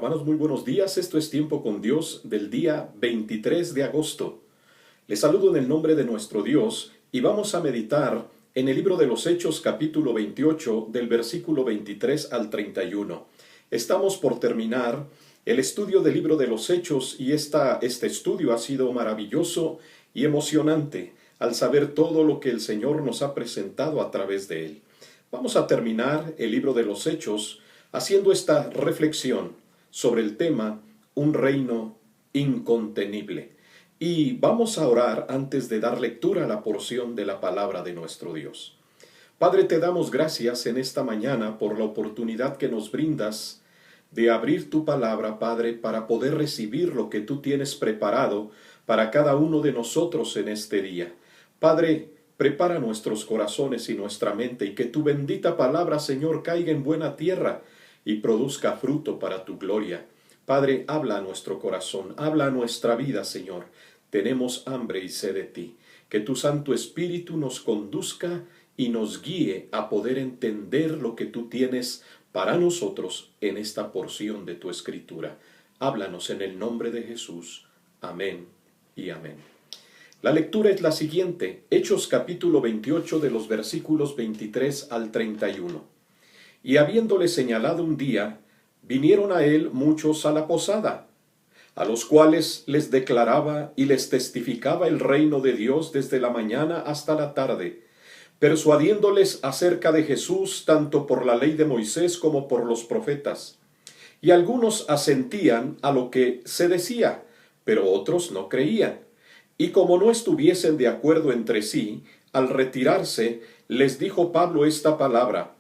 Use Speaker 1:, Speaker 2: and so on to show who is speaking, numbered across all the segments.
Speaker 1: Hermanos, muy buenos días. Esto es Tiempo con Dios del día 23 de agosto. Les saludo en el nombre de nuestro Dios y vamos a meditar en el libro de los Hechos, capítulo 28, del versículo 23 al 31. Estamos por terminar el estudio del libro de los Hechos y este estudio ha sido maravilloso y emocionante al saber todo lo que el Señor nos ha presentado a través de él. Vamos a terminar el libro de los Hechos haciendo esta reflexión sobre el tema un reino incontenible. Y vamos a orar antes de dar lectura a la porción de la palabra de nuestro Dios. Padre, te damos gracias en esta mañana por la oportunidad que nos brindas de abrir tu palabra, Padre, para poder recibir lo que tú tienes preparado para cada uno de nosotros en este día. Padre, prepara nuestros corazones y nuestra mente y que tu bendita palabra, Señor, caiga en buena tierra y produzca fruto para tu gloria. Padre, habla a nuestro corazón, habla a nuestra vida, Señor. Tenemos hambre y sed de ti. Que tu Santo Espíritu nos conduzca y nos guíe a poder entender lo que tú tienes para nosotros en esta porción de tu Escritura. Háblanos en el nombre de Jesús. Amén y amén. La lectura es la siguiente, Hechos capítulo 28 de los versículos 23 al 31. Y habiéndole señalado un día, vinieron a él muchos a la posada, a los cuales les declaraba y les testificaba el reino de Dios desde la mañana hasta la tarde, persuadiéndoles acerca de Jesús tanto por la ley de Moisés como por los profetas. Y algunos asentían a lo que se decía, pero otros no creían. Y como no estuviesen de acuerdo entre sí, al retirarse, les dijo Pablo esta palabra: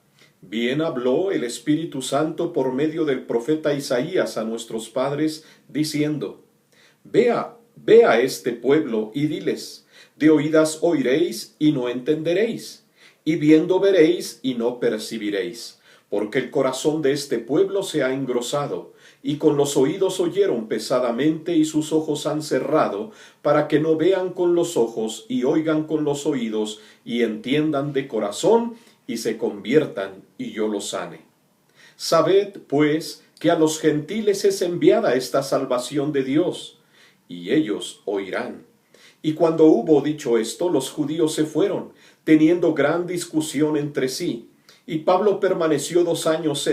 Speaker 1: Bien habló el Espíritu Santo por medio del profeta Isaías a nuestros padres, diciendo: Ve a este pueblo y diles, de oídas oiréis y no entenderéis, y viendo veréis y no percibiréis, porque el corazón de este pueblo se ha engrosado, y con los oídos oyeron pesadamente, y sus ojos han cerrado, para que no vean con los ojos, y oigan con los oídos, y entiendan de corazón, y se conviertan, y yo los sane. Sabed, pues, que a los gentiles es enviada esta salvación de Dios, y ellos oirán. Y cuando hubo dicho esto, los judíos se fueron, teniendo gran discusión entre sí. Y Pablo permaneció 2 años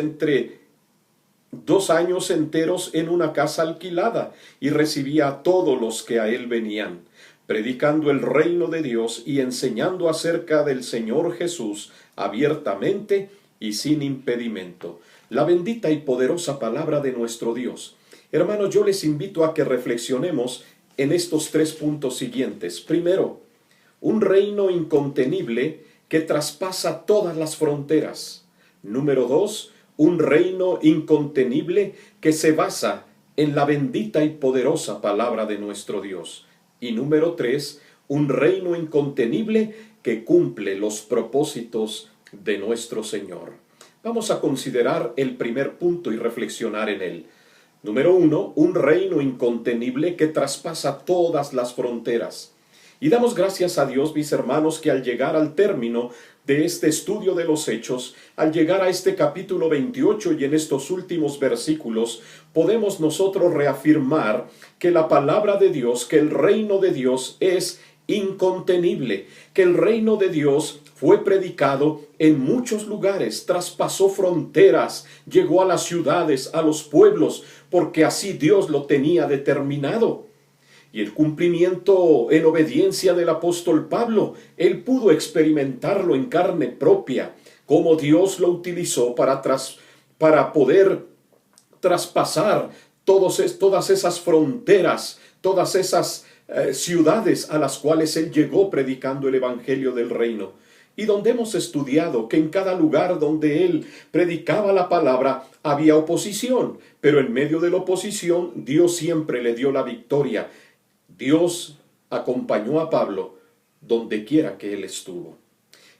Speaker 1: enteros en una casa alquilada, y recibía a todos los que a él venían, predicando el reino de Dios y enseñando acerca del Señor Jesús abiertamente y sin impedimento. La bendita y poderosa palabra de nuestro Dios. Hermanos, yo les invito a que reflexionemos en estos 3 puntos siguientes. Primero, un reino incontenible que traspasa todas las fronteras. Número 2, un reino incontenible que se basa en la bendita y poderosa palabra de nuestro Dios. Y número 3, un reino incontenible que cumple los propósitos de nuestro Señor. Vamos a considerar el primer punto y reflexionar en él. Número 1, un reino incontenible que traspasa todas las fronteras. Y damos gracias a Dios, mis hermanos, que al llegar al término de este estudio de los Hechos, al llegar a este capítulo 28 y en estos últimos versículos, podemos nosotros reafirmar que la palabra de Dios, que el reino de Dios es incontenible, que el reino de Dios fue predicado en muchos lugares, traspasó fronteras, llegó a las ciudades, a los pueblos, porque así Dios lo tenía determinado. Y el cumplimiento en obediencia del apóstol Pablo, él pudo experimentarlo en carne propia, cómo Dios lo utilizó para poder traspasar todas esas fronteras, todas esas ciudades a las cuales él llegó predicando el evangelio del reino. Y donde hemos estudiado que en cada lugar donde él predicaba la palabra había oposición, pero en medio de la oposición Dios siempre le dio la victoria. Dios acompañó a Pablo donde quiera que él estuvo.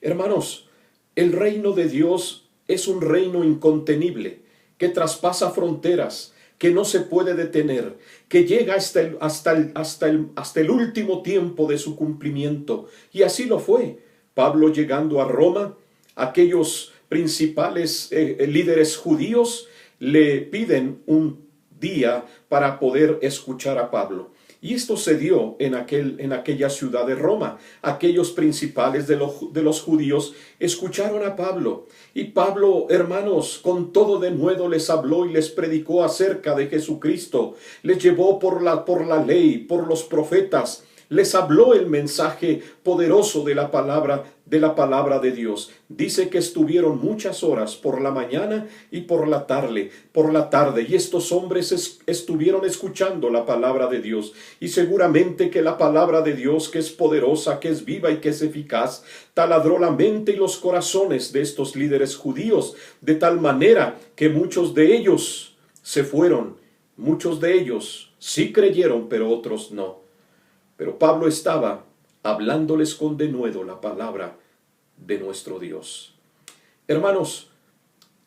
Speaker 1: Hermanos, el reino de Dios es un reino incontenible, que traspasa fronteras, que no se puede detener, que llega hasta el último tiempo de su cumplimiento. Y así lo fue. Pablo llegando a Roma, aquellos principales líderes judíos le piden un día para poder escuchar a Pablo. Y esto se dio en aquella ciudad de Roma. Aquellos principales de los judíos escucharon a Pablo. Y Pablo, hermanos, con todo denuedo les habló y les predicó acerca de Jesucristo. Les llevó por la ley, por los profetas. Les habló el mensaje poderoso de la palabra de Dios. Dice que estuvieron muchas horas por la mañana y por la tarde, y estos hombres estuvieron escuchando la palabra de Dios. Y seguramente que la palabra de Dios, que es poderosa, que es viva y que es eficaz, taladró la mente y los corazones de estos líderes judíos, de tal manera que muchos de ellos se fueron. Muchos de ellos sí creyeron, pero otros no. Pero Pablo estaba hablándoles con denuedo la palabra de nuestro Dios. Hermanos,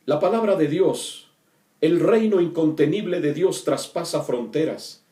Speaker 1: la palabra de Dios, el reino incontenible de Dios traspasa fronteras.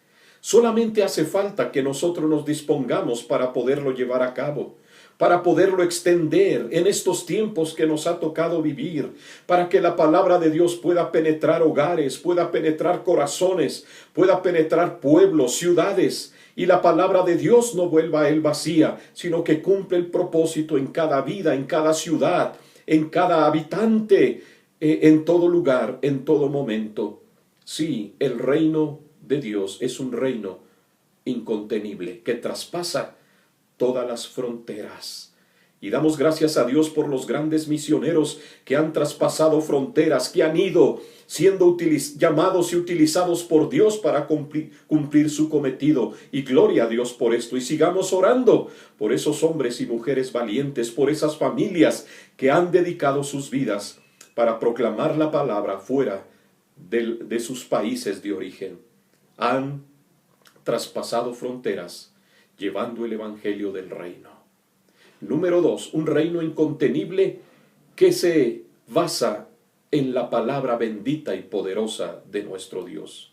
Speaker 1: Solamente hace falta que nosotros nos dispongamos para poderlo llevar a cabo, para poderlo extender en estos tiempos que nos ha tocado vivir, para que la palabra de Dios pueda penetrar hogares, pueda penetrar corazones, pueda penetrar pueblos, ciudades, y la palabra de Dios no vuelva a él vacía, sino que cumple el propósito en cada vida, en cada ciudad, en cada habitante, en todo lugar, en todo momento. Sí, el reino de Dios es un reino incontenible que traspasa todas las fronteras. Y damos gracias a Dios por los grandes misioneros que han traspasado fronteras, que han ido siendo llamados y utilizados por Dios para cumplir su cometido. Y gloria a Dios por esto. Y sigamos orando por esos hombres y mujeres valientes, por esas familias que han dedicado sus vidas para proclamar la palabra fuera de sus países de origen. Han traspasado fronteras llevando el evangelio del reino. Número 2, un reino incontenible que se basa en la palabra bendita y poderosa de nuestro Dios.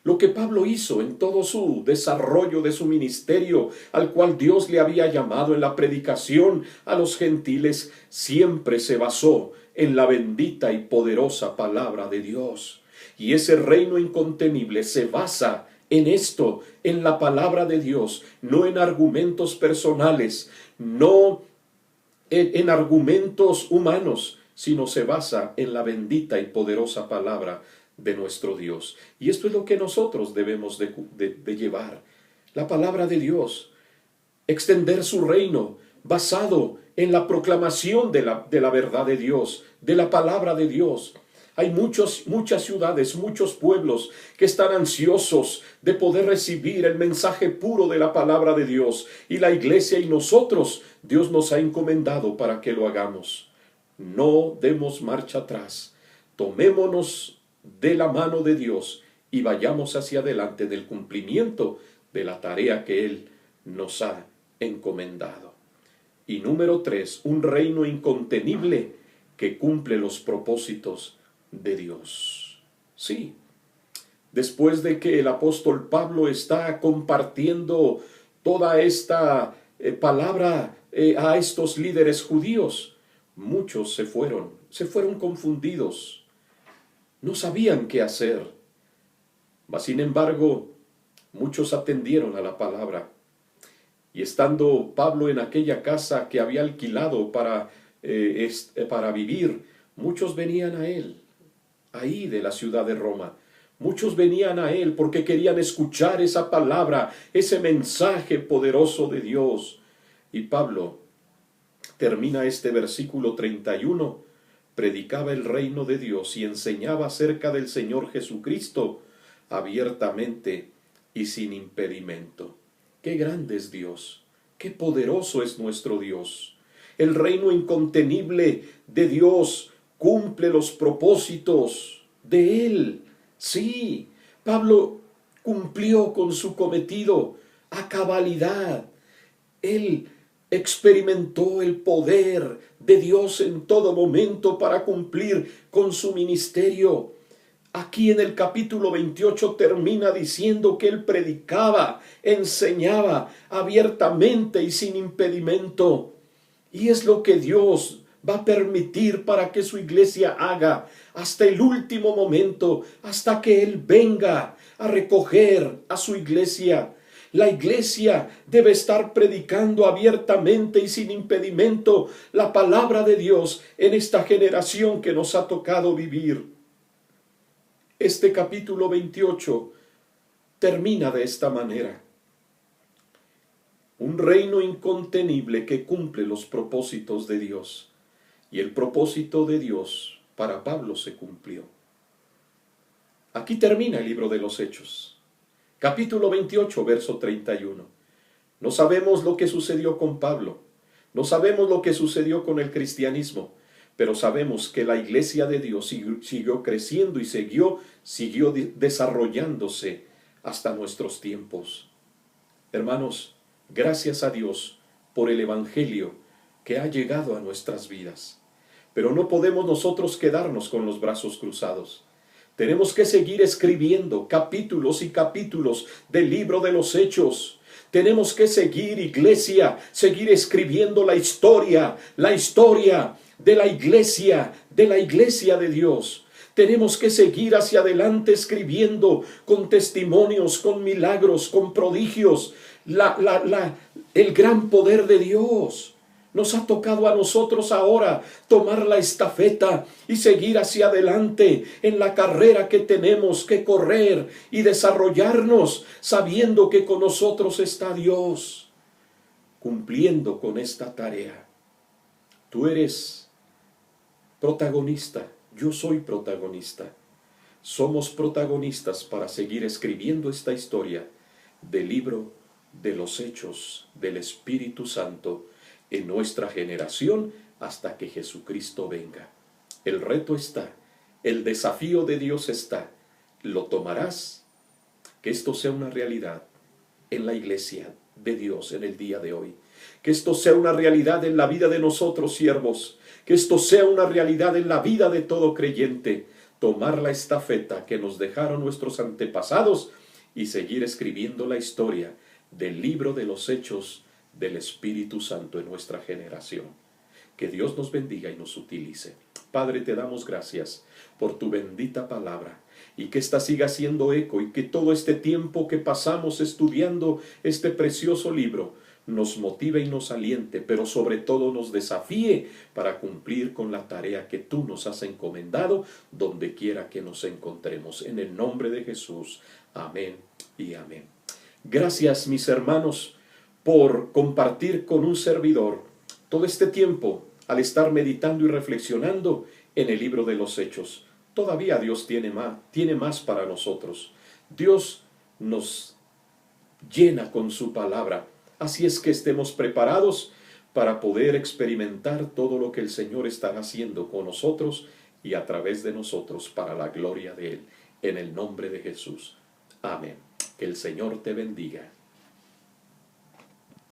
Speaker 1: Lo que Pablo hizo en todo su desarrollo de su ministerio, al cual Dios le había llamado en la predicación a los gentiles, siempre se basó en la bendita y poderosa palabra de Dios. Y ese reino incontenible se basa en esto, en la palabra de Dios, no en argumentos personales, no en argumentos humanos, sino se basa en la bendita y poderosa palabra de nuestro Dios. Y esto es lo que nosotros debemos de llevar. La palabra de Dios, extender su reino basado en la proclamación de la verdad de Dios, de la palabra de Dios. Hay muchas ciudades, muchos pueblos que están ansiosos de poder recibir el mensaje puro de la palabra de Dios. Y la iglesia y nosotros, Dios nos ha encomendado para que lo hagamos. No demos marcha atrás. Tomémonos de la mano de Dios y vayamos hacia adelante del cumplimiento de la tarea que Él nos ha encomendado. Y número 3, un reino incontenible que cumple los propósitos de Dios. Sí, después de que el apóstol Pablo está compartiendo toda esta palabra a estos líderes judíos, muchos se fueron confundidos, no sabían qué hacer. Mas, sin embargo, muchos atendieron a la palabra. Y estando Pablo en aquella casa que había alquilado para vivir, muchos venían a él, ahí de la ciudad de Roma. Muchos venían a él porque querían escuchar esa palabra, ese mensaje poderoso de Dios. Y Pablo termina este versículo 31, predicaba el reino de Dios y enseñaba acerca del Señor Jesucristo abiertamente y sin impedimento. ¡Qué grande es Dios! ¡Qué poderoso es nuestro Dios! El reino incontenible de Dios cumple los propósitos de Él. Sí, Pablo cumplió con su cometido a cabalidad. Él experimentó el poder de Dios en todo momento para cumplir con su ministerio. Aquí en el capítulo 28 termina diciendo que él predicaba, enseñaba abiertamente y sin impedimento. Y es lo que Dios va a permitir para que su iglesia haga hasta el último momento, hasta que Él venga a recoger a su iglesia. La iglesia debe estar predicando abiertamente y sin impedimento la palabra de Dios en esta generación que nos ha tocado vivir. Este capítulo 28 termina de esta manera. Un reino incontenible que cumple los propósitos de Dios. Y el propósito de Dios para Pablo se cumplió. Aquí termina el libro de los Hechos. Capítulo 28, verso 31. No sabemos lo que sucedió con Pablo. No sabemos lo que sucedió con el cristianismo. Pero sabemos que la iglesia de Dios siguió creciendo y siguió desarrollándose hasta nuestros tiempos. Hermanos, gracias a Dios por el Evangelio que ha llegado a nuestras vidas. Pero no podemos nosotros quedarnos con los brazos cruzados. Tenemos que seguir escribiendo capítulos y capítulos del libro de los Hechos. Tenemos que seguir, iglesia, seguir escribiendo la historia de la iglesia de Dios. Tenemos que seguir hacia adelante escribiendo con testimonios, con milagros, con prodigios, el gran poder de Dios. Nos ha tocado a nosotros ahora tomar la estafeta y seguir hacia adelante en la carrera que tenemos que correr y desarrollarnos sabiendo que con nosotros está Dios, cumpliendo con esta tarea. Tú eres protagonista, yo soy protagonista. Somos protagonistas para seguir escribiendo esta historia del libro de los Hechos del Espíritu Santo en nuestra generación hasta que Jesucristo venga. El reto está, el desafío de Dios está. ¿Lo tomarás? Que esto sea una realidad en la iglesia de Dios en el día de hoy. Que esto sea una realidad en la vida de nosotros siervos. Que esto sea una realidad en la vida de todo creyente. Tomar la estafeta que nos dejaron nuestros antepasados y seguir escribiendo la historia del libro de los Hechos del Espíritu Santo en nuestra generación. Que Dios nos bendiga y nos utilice. Padre, te damos gracias por tu bendita palabra y que ésta siga haciendo eco y que todo este tiempo que pasamos estudiando este precioso libro nos motive y nos aliente, pero sobre todo nos desafíe para cumplir con la tarea que tú nos has encomendado donde quiera que nos encontremos. En el nombre de Jesús. Amén y amén. Gracias, mis hermanos, por compartir con un servidor todo este tiempo al estar meditando y reflexionando en el libro de los Hechos. Todavía Dios tiene más para nosotros. Dios nos llena con su palabra. Así es que estemos preparados para poder experimentar todo lo que el Señor estará haciendo con nosotros y a través de nosotros para la gloria de Él. En el nombre de Jesús. Amén. Que el Señor te bendiga.